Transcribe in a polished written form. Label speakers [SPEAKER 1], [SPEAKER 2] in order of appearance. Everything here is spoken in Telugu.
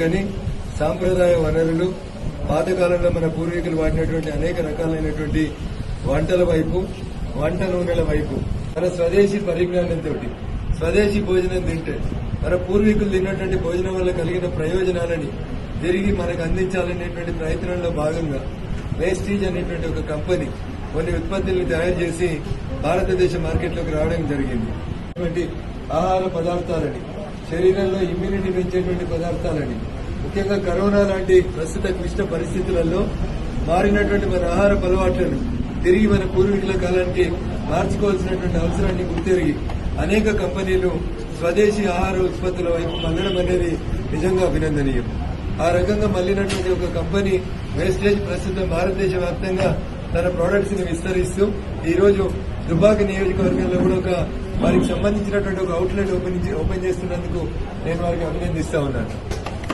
[SPEAKER 1] కానీ సాంప్రదాయ వనరులు పాతకాలంలో మన పూర్వీకులు వాడినటువంటి అనేక రకాలైనటువంటి వంటల వైపు, వంట నూనెల వైపు మన స్వదేశీ పరిజ్ఞానంతో స్వదేశీ భోజనం తింటే మన పూర్వీకులు తిన్నటువంటి భోజనం వల్ల కలిగిన ప్రయోజనాలని తిరిగి మనకు అందించాలనేటువంటి ప్రయత్నంలో భాగంగా వేస్టీజ్ అనేటువంటి ఒక కంపెనీ కొన్ని ఉత్పత్తులను తయారు చేసి భారతదేశ మార్కెట్లోకి రావడం జరిగింది. అటువంటి ఆహార పదార్థాలని, శరీరంలో ఇమ్యూనిటీ పెంచేటువంటి పదార్థాలని, ముఖ్యంగా కరోనా లాంటి ప్రస్తుత క్లిష్ట పరిస్థితులలో మారినటువంటి మన ఆహార అలవాట్లను తిరిగి మన పూర్వీకుల కాలానికి మార్చుకోవాల్సినటువంటి అవసరాన్ని గుర్తెరిగి అనేక కంపెనీలు స్వదేశీ ఆహార ఉత్పత్తుల వైపు మళ్లడం అనేది నిజంగా అభినందనీయం. ఆ రకంగా మళ్లినటువంటి ఒక కంపెనీ వేస్టేజ్ ప్రస్తుతం భారతదేశ వ్యాప్తంగా తన ప్రొడక్ట్స్ ని విస్తరిస్తూ ఈ రోజు దుబ్బాక నియోజకవర్గంలో కూడా వారికి సంబంధించినటువంటి ఒక అవుట్లెట్ ఓపెన్ చేస్తున్నందుకు నేను వారికి అభినందిస్తా ఉన్నాను.